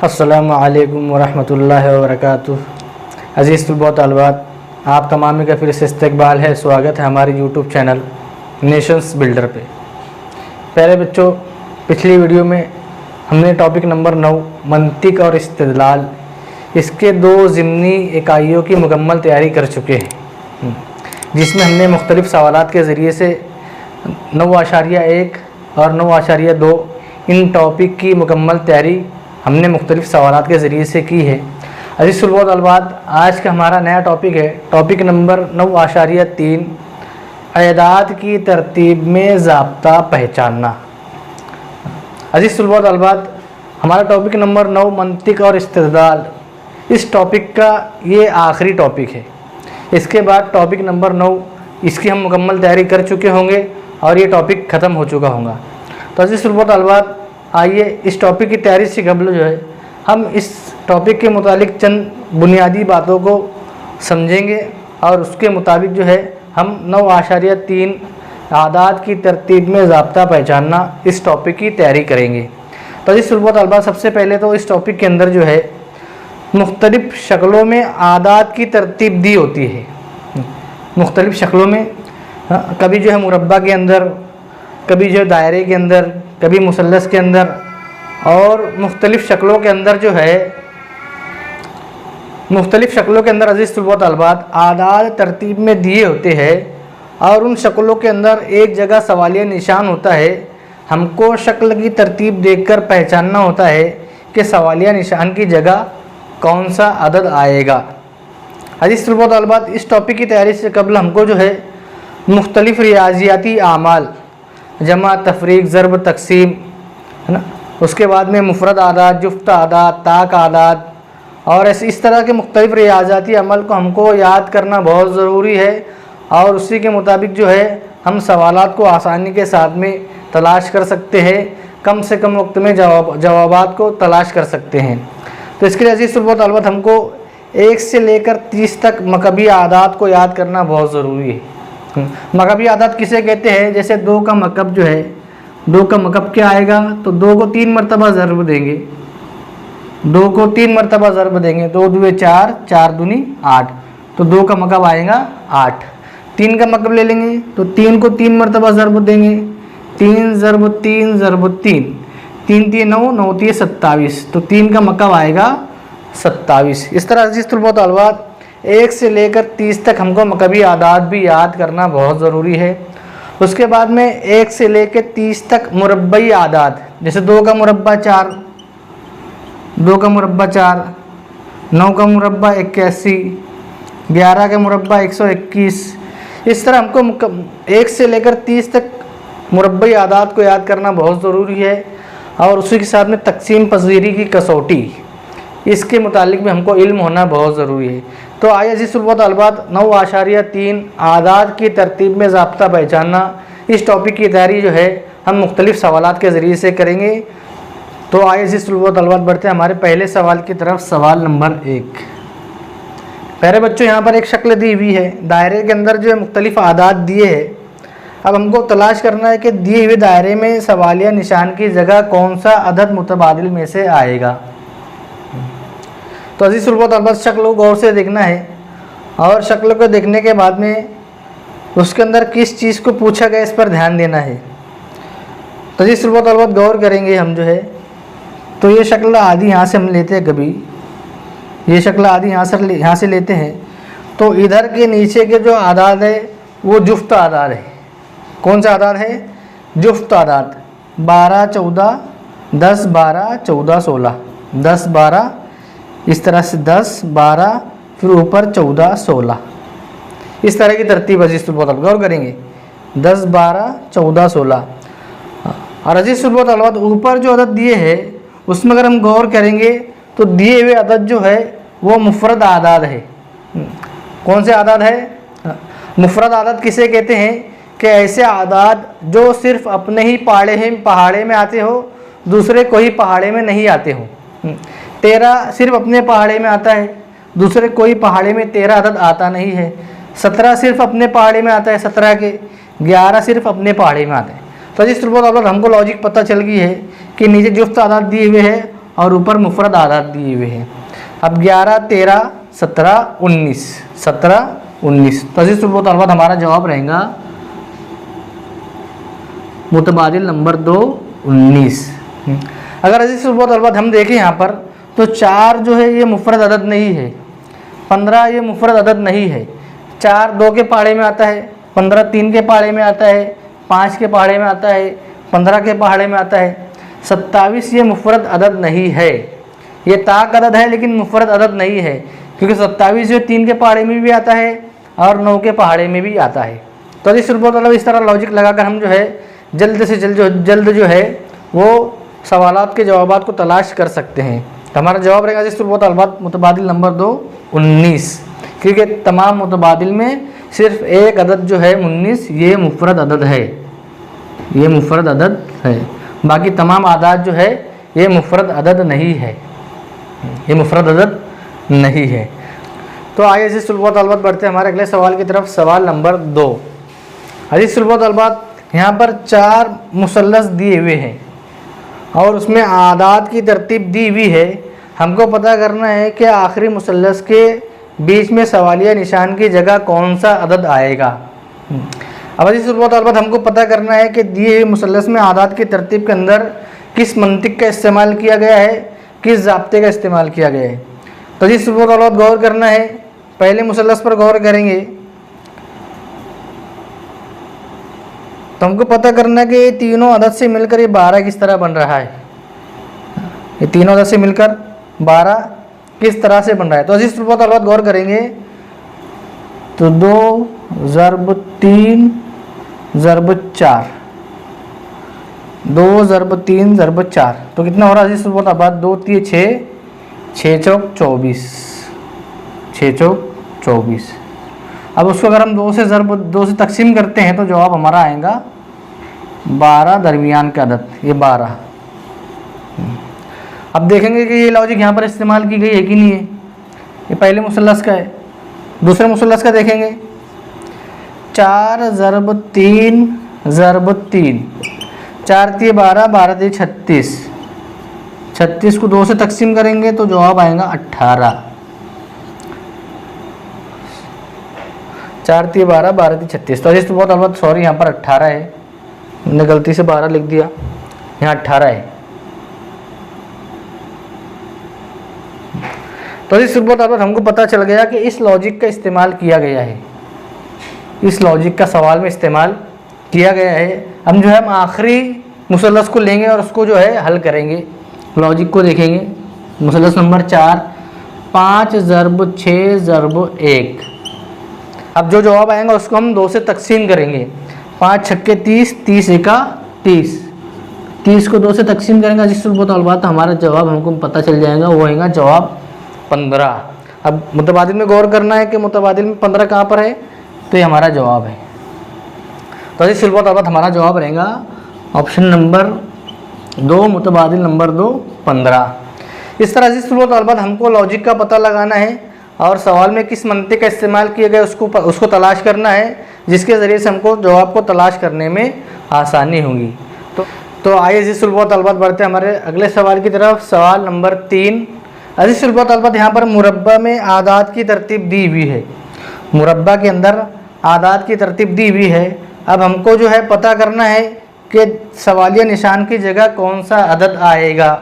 अस्सलामु अलैकुम वरहमतुल्लाहि वबरकातुहू। अज़ीज़ तलबात, आप तमाम का फिर से इस्तकबाल है, स्वागत है हमारे यूट्यूब चैनल नेशंस बिल्डर पे। प्यारे बच्चों, पिछली वीडियो में हमने टॉपिक नंबर 9 मंतिक और इस्तिदलाल, इसके 2 ज़िमनी इकाइयों की मुकम्मल तैयारी कर चुके हैं, जिसमें हमने मुख्तलिफ़ सवालात के ज़रिए से 9.1 और 9.2 इन टॉपिक की मुकम्मल तैयारी हमने मुख्तलिफ़ सवालात के ज़रिए से की है। अज़ीज़ तलबात, आज का हमारा नया टॉपिक है टॉपिक नंबर 9.3 अयदाद की तरतीब में ज़ाब्ता पहचानना। अज़ीज़ तलबात, हमारा टॉपिक नंबर 9 मंतिक और इस्तिदलाल, इस टॉपिक का ये आखिरी टॉपिक है। इसके बाद टॉपिक नंबर 9 इसकी हम मुकम्मल तैयारी कर चुके होंगे और ये टॉपिक ख़त्म हो चुका होगा। तो अज़ीज़ तलबात, आइए इस टॉपिक की तैयारी से कबल जो है हम इस टॉपिक के मुतालिक चंद बुनियादी बातों को समझेंगे और उसके मुताबिक जो है हम 9.3 आदाद की तरतीब में ज़ाब्ता पहचानना इस टॉपिक की तैयारी करेंगे। तो इस तलबात, सबसे पहले तो इस टॉपिक के अंदर जो है मुख्तलिफ़ शक्लों में आदाद की तरतीब दी होती है। मुख्तलिफ़ शक्लों में, कभी जो है मुरब्बा के अंदर, कभी जो है दायरे के अंदर, कभी मुसल्लस के अंदर, और मुख्तलिफ़ शक्लों के अंदर जो है मुख्तलिफ़ शक्लों के अंदर अज़ीज़ तलबात आदाद तरतीब में दिए होते हैं और उन शक्लों के अंदर एक जगह सवालिया निशान होता है। हमको शक्ल की तरतीब देखकर पहचानना होता है कि सवालिया निशान की जगह कौन सा अदद आएगा। अज़ीज़ तलबात, इस टॉपिक की तैयारी से कबल हमको जो है मुख्तलिफ़ रियाजियाती आमाल, जमा, तफरीक, ज़रब, तकसीम, है ना, उसके बाद में मुफरद आदाद, जुफ्त आदाद, ताक आदाद और ऐसे इस तरह के मुख्तलिफ़ रियाजाती अमल को हमको याद करना बहुत ज़रूरी है और उसी के मुताबिक जो है हम सवालात को आसानी के साथ में तलाश कर सकते हैं, कम से कम वक्त में जवाबात को तलाश कर सकते हैं। तो इसके लिए अज़ीज़ तलबात, हमको 1 से लेकर 30 तक मकबी आदाद को याद करना बहुत ज़रूरी है। मकबी आदाद किसे कहते हैं? जैसे 2 का मकब जो है, 2 का मकब क्या आएगा? तो 2 को 3 मरतबा ज़रब देंगे, 2 को 3 मरतबा ज़रब देंगे, 2 दूनी 4, 4 दूनी 8, तो 2 का मकब आएगा 8। 3 का मकब ले लेंगे तो 3 को 3 मरतबा ज़रब देंगे, 3 ज़रब 3 ज़रब 3, 3 3 9, 9 3 27, तो 3 का मकब आएगा 27। इस तरह अज़ीज़ तलबात 1 से लेकर 30 तक हमको मकबी आदाद भी याद करना बहुत ज़रूरी है। उसके बाद में 1 से लेकर 30 तक मुरब्बई आदाद, जैसे 2 का मुरब्बा 4, 2 का मुरब्बा 4, 9 का मुरब्बा 81, 11 का मुरब्बा 121। इस तरह हमको 1 से लेकर 30 तक मुरब्बई आदाद को याद करना बहुत ज़रूरी है और उसी के साथ में तकसीम पज़ीरी की कसौटी, इसके मुतालिक भी हमको इल्म होना बहुत ज़रूरी है। तो आइए अज़ीज़ तलबात 9.3 आदाद की तरतीब में ज़ाब्ता पहचानना, इस टॉपिक की तैयारी जो है हम मुख्तलिफ़ सवालात के ज़रिए से करेंगे। तो आइए अज़ीज़ तलबात बढ़ते हैं हमारे पहले सवाल की तरफ। सवाल नंबर 1। प्यारे बच्चों, यहाँ पर एक शक्ल दी हुई है, दायरे के अंदर जो है मुख्तलिफ़ आदाद दिए हैं। अब हमको तलाश करना है कि दिए हुए दायरे में सवालिया निशान की जगह कौन सा अदद मुतबादिल में से आएगा। तो अज़ीज़ तलबात, शक्ल को गौर से देखना है और शक्ल को देखने के बाद में उसके अंदर किस चीज़ को पूछा गया इस पर ध्यान देना है। तो अज़ीज़ तलबात गौर करेंगे हम जो है, तो ये शक्ल आदि यहाँ से हम लेते हैं, कभी ये शक्ल आदि यहाँ से लेते हैं, तो इधर के नीचे के जो आदाद है वो जुफ्त आदाद है। कौन सा आदाद है? जुफ्त आदाद। 12 14, 10 12, 14 16, 10 12, इस तरह से 10 12, फिर ऊपर 14 16, इस तरह की तरतीब अज़ीज़ तलबात गौर करेंगे। 10 12 14 16 और अज़ीज़ तलबात ऊपर जो अदद दिए हैं उसमें अगर हम गौर करेंगे तो दिए हुए अदद जो है वो मुफरद आदाद है। कौन से आदाद है? मुफरद आदाद किसे कहते हैं? कि ऐसे आदाद जो सिर्फ अपने ही पहाड़े में आते हो, दूसरे कोई पहाड़े में नहीं आते हो। 13 सिर्फ अपने पहाड़े में आता है, दूसरे कोई पहाड़े में 13 अदद आता नहीं है। 17 सिर्फ अपने पहाड़े में आता है 17 के, 11 सिर्फ अपने पहाड़े में आता है। तो जिस तलबात हमको लॉजिक पता चल गई है कि नीचे जुफ्त आदाद दिए हुए हैं और ऊपर मुफरद आदाद दिए हुए हैं। अब 11, 13, 17, 19, 17, 19। तो अजीज़ तलबा हमारा जवाब रहेगा मुतबादिल नंबर 2, 19। अगर अजीज़ तलबा हम देखें यहाँ पर तो 4 जो है ये मुफरद अदद नहीं है, 15 ये मुफरद अदद नहीं है। 4 2 के पहाड़े में आता है, 15 3 के पहाड़े में आता है, 5 के पहाड़े में आता है, 15 के पहाड़े में आता है। 27 ये मुफरद अदद नहीं है, ये ताक अदद है लेकिन मुफरद अदद नहीं है, क्योंकि 27 जो 3 के पहाड़े में भी आता है और 9 के पहाड़े में भी आता है। तो इस तरह लॉजिक लगाकर हम जो है जल्द से जल्द जो है वो सवालात के जवाबात को तलाश कर सकते हैं। तो हमारा जवाब रहेगा जिस मुतबादिल नंबर 2, 19, क्योंकि तमाम मुतबादिल में सिर्फ एक अदद जो है 19 ये मुफरद अदद है, ये मुफरद अदद है। बाकी तमाम आदाद जो है ये मुफरद अदद नहीं है, ये मुफरद अदद नहीं है। तो आइए अजीज़ तलबात बढ़ते हैं हमारे अगले सवाल की तरफ। सवाल नंबर 2। अजीज़ तलबात यहाँ पर 4 मुसल्लस दिए हुए हैं और उसमें आदाद की तरतीब दी हुई है। हमको पता करना है कि आखिरी मुसल्लस के बीच में सवालिया निशान की जगह कौन सा अदद आएगा। अब अजीज़ तलबात हमको पता करना है कि दिए हुए मुसल्लस में आदाद की तरतीब के अंदर किस मंतिक का इस्तेमाल किया गया है, किस ज़ाब्ते का इस्तेमाल किया गया है। तो अजीज़ तलबात गौर करना है, पहले मुसल्लस पर गौर करेंगे तो हमको पता करना है कि ये तीनों अदद से मिलकर ये 12 किस तरह बन रहा है। ये तीनों अदद से मिलकर 12 किस तरह से बन रहा है। तो अजीज़ तलबात गौर करेंगे तो 2 ज़रब 3 ज़रब 4, 2 ज़रब 3 ज़रब 4, तो कितना हो रहा है अजीज़ तलबात? 2 3 6, 6 चौक 24, 6 चौक 24। अब उसको अगर हम 2 से तकसीम करते हैं तो जवाब हमारा आएगा 12 दरमियान का अदद, ये 12। अब देखेंगे कि ये लॉजिक यहाँ पर इस्तेमाल की गई है कि नहीं है। ये पहले मुसल्लस का है। दूसरे मुसल्लस का देखेंगे 4 ज़रब 3 ज़रब 3, 4 3 12, 12 3 36, 36 को 2 से तकसीम करेंगे तो जवाब आएगा 18। 4 3 12, 12 3 36। तो अजीज़ तलबात सॉरी यहाँ पर 18 है, मैंने गलती से 12 लिख दिया, यहाँ 18 है। तो अजीज़ तलबात हमको पता चल गया कि इस लॉजिक का इस्तेमाल किया गया है, इस लॉजिक का सवाल में इस्तेमाल किया गया है। हम जो है हम आखिरी मुसल्लस को लेंगे और उसको जो है हल करेंगे। लॉजिक को देखेंगे, मुसल्लस नंबर 4, 5 ज़रब 6 ज़रब 1। अब जो जवाब आएगा उसको हम 2 से तकसीम करेंगे। 5 छक्के 30, 30 एका 30, 30 को 2 से तकसीम करेंगे अजीज़ तलबात, हमारा जवाब हमको पता चल जाएगा, वो आएगा जवाब 15। अब मुतबादिल में गौर करना है कि मुतबादिल में 15 कहाँ पर है, तो ये हमारा जवाब है। तो अजीज़ तलबात हमारा जवाब रहेगा ऑप्शन नंबर 2, मुतबादिल नंबर 2, 15। इस तरह अजीज़ तलबात हमको लॉजिक का पता लगाना है और सवाल में किस मंतिक का इस्तेमाल किया गया उसको तलाश करना है, जिसके ज़रिए से हमको जवाब को तलाश करने में आसानी होगी। तो आइए अजीज़ तलबात बढ़ते हैं हमारे अगले सवाल की तरफ। सवाल नंबर 3। अजीज़ तलबात यहाँ पर मुरब्बा में आदाद की तरतीब दी हुई है, मुरब्बा के अंदर आदाद की तरतीब दी हुई है। अब हमको जो है पता करना है कि सवालिया निशान की जगह कौन सा अदद आएगा।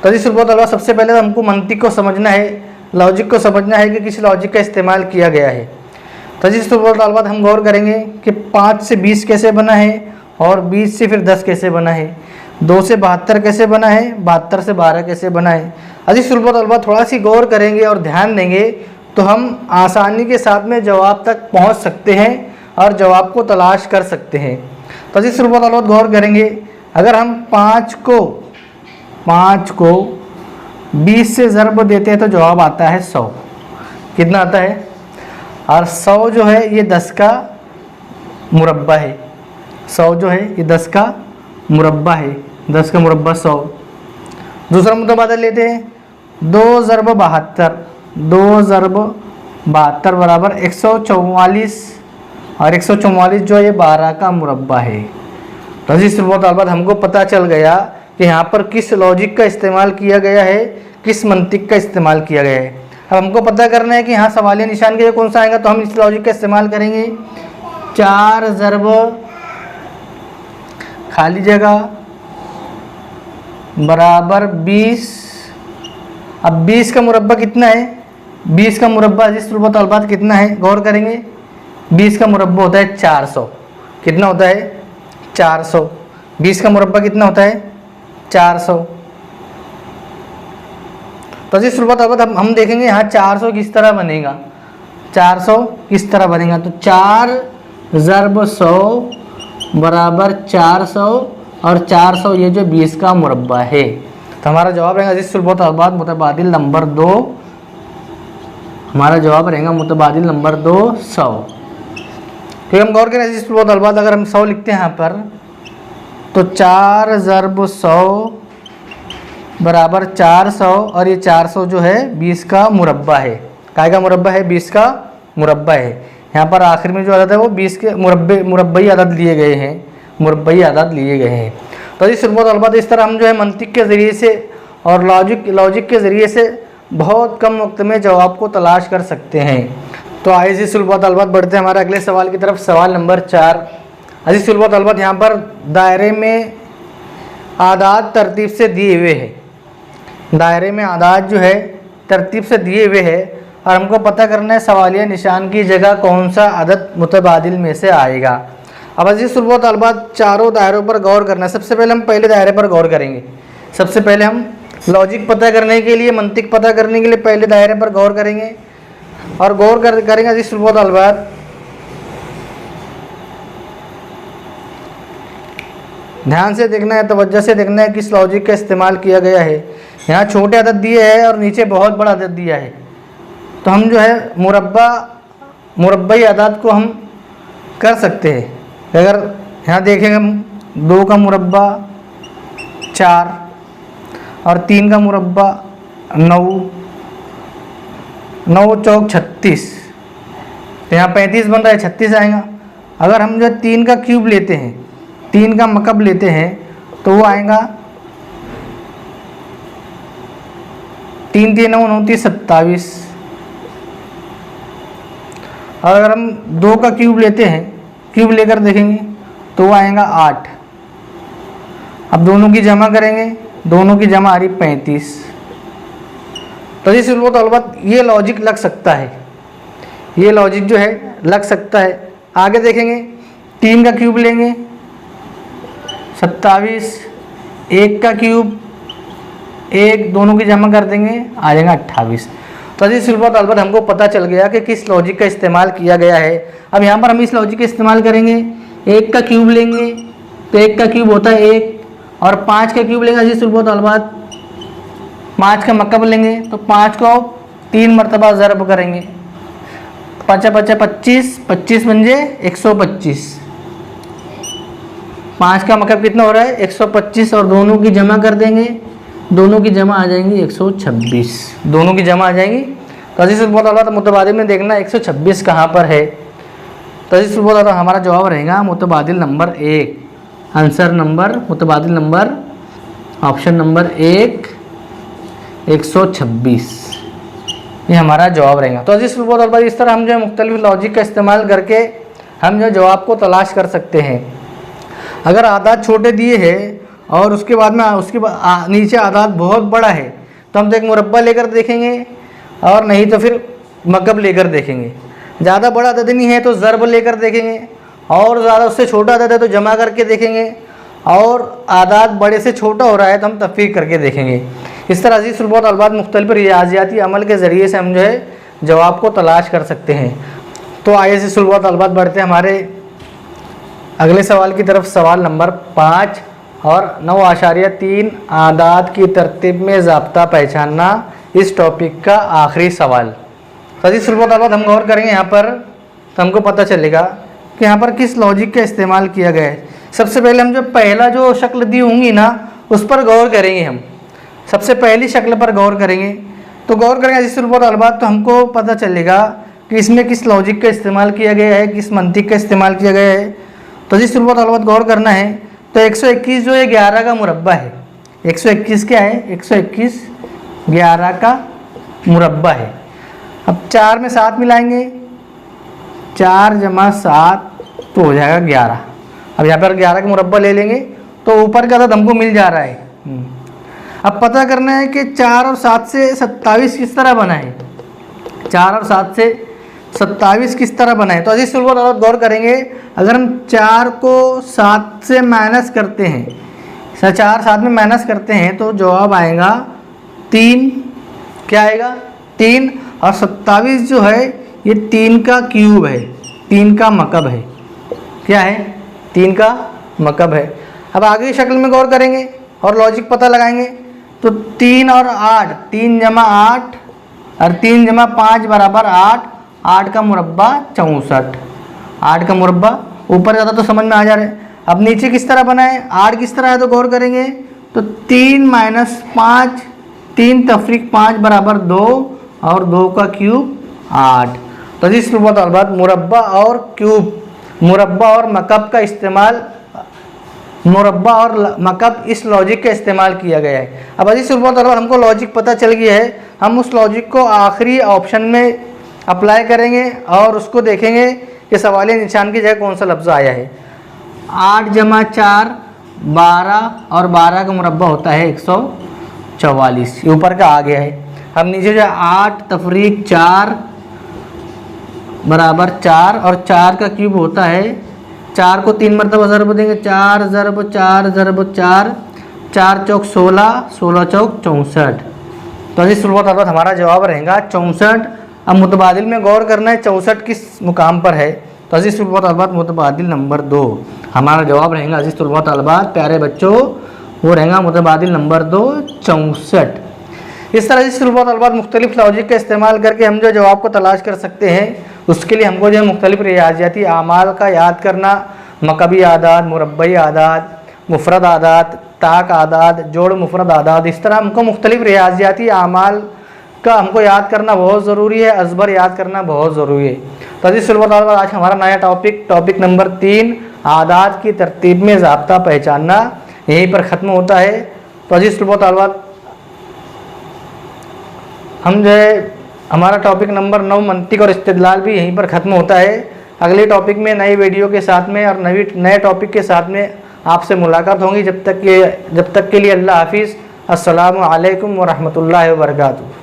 तो अजीज़ तलबात सबसे पहले तो हमको मंतिक को समझना है, लॉजिक को समझना है कि किस लॉजिक का इस्तेमाल किया गया है। तो अजीज़ तलबात हम गौर करेंगे कि 5 से 20 कैसे बना है और 20 से फिर 10 कैसे बना है, 2 से 72 कैसे बना है, 72 से 12 कैसे बना है। अजीज़ तलबात थोड़ा सी गौर करेंगे और ध्यान देंगे तो हम आसानी के साथ में जवाब तक पहुंच सकते हैं और जवाब को तलाश कर सकते हैं। तो अजीज़ तलबात गौर करेंगे, अगर हम 5 को 20 से ज़रब देते हैं तो जवाब आता है 100। कितना आता है? और 100 जो है ये 10 का मुरब्बा है, 100 जो है ये 10 का मुरब्बा है, 10 का मुरब्बा 100। दूसरा मुतबादिल लेते हैं, 2 ज़रब 72, 2 ज़रब 72 बराबर 144, और 144 जो है ये 12 का मुरब्बा है। तो अजीज़ तलबात हमको पता चल गया कि यहाँ पर किस लॉजिक का इस्तेमाल किया गया है, किस मंतिक का इस्तेमाल किया गया है। अब हमको पता करना है कि यहाँ सवालिया निशान के लिए कौन सा आएगा, तो हम इस लॉजिक का इस्तेमाल करेंगे। 4 ज़रब खाली जगह बराबर 20। अब 20 का मुरब्बा कितना है, 20 का मुरब्बा अजीज तुलबा तलबात कितना है, गौर करेंगे। 20 का मुरब्बा होता है 400। कितना होता है, 400। 20 का मुरब्बा कितना होता है, 400। तो अजीज तुलबा तलबात हम देखेंगे यहाँ 400 किस तरह बनेगा, 400 किस तरह बनेगा। तो 4 ज़रब 100 बराबर 400 और 400 ये जो 20 का मुरब्बा है। तो हमारा जवाब रहेगा अजीज तुलबा तलबात मुतबादिल नंबर 2। हमारा जवाब रहेगा मुतबादिल नंबर 2 100। फिर हम गौर करें अजीज तुलबा तलबात, अगर हम 100 लिखते हैं यहाँ पर तो 4 ज़रब 100 बराबर 400 और ये 400 जो है 20 का मुरब्बा है। काय का मुरब्बा है, 20 का मुरब्बा है। यहाँ पर आखिर में जो अदद है वो 20 के मुरब्बई अदद लिए गए हैं, मुरब्बई अदद लिए गए हैं। तो इस तलबात इस तरह हम जो है मंतिक के ज़रिए से और लॉजिक के ज़रिए से बहुत कम वक्त में जवाब को तलाश कर सकते हैं। तो आइए जी तलबात बढ़ते हैं हमारे अगले सवाल की तरफ। सवाल नंबर 4। अजीज तलबात यहाँ पर दायरे में आदाद तरतीब से दिए हुए हैं, दायरे में आदाद जो है तरतीब से दिए हुए हैं और हमको पता करना है सवालिया निशान की जगह कौन सा अदद मुतबादिल में से आएगा। अब अजीज तलबात चारों दायरों पर गौर करना है। सबसे पहले हम पहले दायरे पर गौर करेंगे। सबसे पहले हम लॉजिक पता करने के लिए, मंतिक पता करने के लिए पहले दायरे पर गौर करेंगे और गौर करेंगे अजीज तलबात। ध्यान से देखना है, तवज्जो से देखना है किस लॉजिक का इस्तेमाल किया गया है। यहाँ छोटे अदद दिए हैं और नीचे बहुत बड़ा अदद दिया है, तो हम जो है मुरब्बई अदद को हम कर सकते हैं। अगर यहाँ देखेंगे हम 2 का मुरब्बा 4 और 3 का मुरब्बा 9, 9 चौक 36, तो यहाँ 35 बन रहा है, 36 आएगा। अगर हम जो 3 का क्यूब लेते हैं, 3 का मकब लेते हैं तो वो आएगा 3 3 9 29 27। और अगर हम 2 का क्यूब लेते हैं, क्यूब लेकर देखेंगे तो वो आएगा 8। अब दोनों की जमा करेंगे, दोनों की जमा आ रही 35। तो इस तलबात ये लॉजिक लग सकता है, ये लॉजिक जो है लग सकता है। आगे देखेंगे 3 का क्यूब लेंगे 27, 1 का क्यूब 1, दोनों की जमा कर देंगे आ जाएगा 28। तो अजीज तलबात हमको पता चल गया कि किस लॉजिक का इस्तेमाल किया गया है। अब यहाँ पर हम इस लॉजिक का इस्तेमाल करेंगे। 1 का क्यूब लेंगे तो 1 का क्यूब होता है 1 और 5 का क्यूब लेंगे अजीज तलबात, 5 का मकब लेंगे तो 5 को 3 मरतबा ज़रब करेंगे। 5 5 25, 25 बन जाए 125। 5 का मकब कितना हो रहा है 125 और दोनों की जमा कर देंगे, दोनों की जमा आ जाएंगी 126, दोनों की जमा आ जाएंगी। तो अजीज तलबात मुतबादिल में देखना 126 कहाँ पर है। तो अजीज तलबात हमारा जवाब रहेगा मुतबादिल नंबर 1। आंसर नंबर मुतबादिल नंबर ऑप्शन नंबर 1 126, ये हमारा जवाब रहेगा। तो अजीज तलबात इस तरह हम जो है मुख्तलिफ लॉजिक का इस्तेमाल करके हम जो जवाब को तलाश कर सकते हैं। अगर आदाद छोटे दिए हैं और उसके बाद में नीचे आदाद बहुत बड़ा है तो हम तो एक मुरब्बा लेकर देखेंगे और नहीं तो फिर मकब लेकर देखेंगे। ज़्यादा बड़ा अदद नहीं है तो ज़रब लेकर देखेंगे और ज़्यादा उससे छोटा अदद है तो जमा करके देखेंगे और आदाद बड़े से छोटा हो रहा है तो हम तफ़रीक़ करके देखेंगे। इस तरह अजीज़ तलबात मुख्तलिफ रियाज़ियाती अमल के ज़रिए से हम जो है जवाब को तलाश कर सकते हैं। तो आइए अजीज़ तलबात बढ़ते हैं हमारे अगले सवाल की तरफ। सवाल नंबर 5 और 9.3 आदाद की तरतीब में ज़ाब्ता पहचानना, इस टॉपिक का आखिरी सवाल। तो अजीज़ तलबात हम गौर करेंगे यहाँ पर तो हमको पता चलेगा कि यहाँ पर किस लॉजिक का इस्तेमाल किया गया है। सबसे पहले हम जो पहला जो शक्ल दी होंगी ना उस पर गौर करेंगे। हम सबसे पहली शक्ल पर गौर करेंगे तो गौर करेंगे अजीज़ तलबात तो हमको पता चलेगा कि इसमें किस लॉजिक का इस्तेमाल किया गया है, किस मंतिक का इस्तेमाल किया गया है। तो अजीज़ तलबात गौर करना है तो 121 जो है 11 का मुरब्बा है, 121 क्या है, 121 11 का मुरब्बा है। अब 4 में 7 मिलाएंगे, 4 जमा 7 तो हो जाएगा 11। अब यहाँ पर 11 का मुरब्बा ले लेंगे तो ऊपर का अदद हमको मिल जा रहा है। अब पता करना है कि 4 और 7 से 27 किस तरह बना है, 4 और 7 से 27 किस तरह बना है। तो अजीज सुल्बत और गौर करेंगे, अगर हम 4 को 7 से माइनस करते हैं, 4 7 में माइनस करते हैं तो जवाब आएगा 3। क्या आएगा, 3। और 27 जो है ये 3 का क्यूब है, 3 का मकब है। क्या है, 3 का मकब है। अब आगे की शक्ल में गौर करेंगे और लॉजिक पता लगाएंगे तो 3 और 8, 3 जमा 8 और 3 जमा 5 बराबर 8, 8 का मुरब्बा 64, 8 का मुरब्बा ऊपर ज़्यादा तो समझ में आ जा रहा है। अब नीचे किस तरह बना है, 8 किस तरह है तो गौर करेंगे तो 3 माइनस 5, 3 तफरीक 5 बराबर 2 और 2 का क्यूब 8। तो इस बात मुरब्बा और क्यूब, मुरब्बा और मकब का इस्तेमाल, मुरब्बा और मकब इस लॉजिक का इस्तेमाल किया गया है। अब अजीज सुल्बत हमको लॉजिक पता चल गया है, हम उस लॉजिक को आखिरी ऑप्शन में अप्लाई करेंगे और उसको देखेंगे कि सवालिया निशान की जगह कौन सा लफ्ज़ आया है। 8 जमा 4 12 और 12 का मुरब्बा होता है 144, ये ऊपर का आ गया है। अब नीचे जो 8 तफरीक 4 बराबर 4 और 4 का क्यूब होता है, 4 को 3 मरतबा ज़रब देंगे, 4 ज़रब 4 ज़रब 4, 4 चौक 16, 16 चौक 64। तो अजीज सुल्बत हमारा जवाब रहेगा 64। अब मुतबादिल में गौर करना है 64 किस मुकाम पर है। तो अजीज सुल्बत मुतबादिल नंबर 2 हमारा जवाब रहेगा। अजीज सुल्बत प्यारे बच्चों, वो रहेगा मुतबादिल नंबर 2 64। इस तरह अजीज सुल्बत मुख्तलिफ लॉजिक का इस्तेमाल करके हम जो जवाब को तलाश कर सकते हैं, उसके लिए हमको जो है मुख्तलिफ रियाजियाती आमाल का याद करना, मकबी आदाद, मुरब्बई आदाद, मुफरद आदाद, ताक आदाद, जोड़ मुफरद आदाद, इस तरह हमको मुख्तलिफ रियाजियाती आमाल का हमको याद करना बहुत ज़रूरी है, अजबर याद करना बहुत ज़रूरी है। तो अजीज सुल्बत आज हमारा नया टॉपिक नंबर 3 आदाद की तरतीब में ज़ाब्ता पहचानना यहीं पर ख़त्म होता है। तो अजीज सुल्बत हम जो है हमारा टॉपिक नंबर 9 मंतिक और इस्तिदलाल भी यहीं पर ख़त्म होता है। अगले टॉपिक में नई वीडियो के साथ में और नए टॉपिक के साथ में आपसे मुलाकात होंगी। जब तक के लिए अल्लाह हाफिज़। अस्सलामु अलैकुम व रहमतुल्लाहि व बरकातुहू।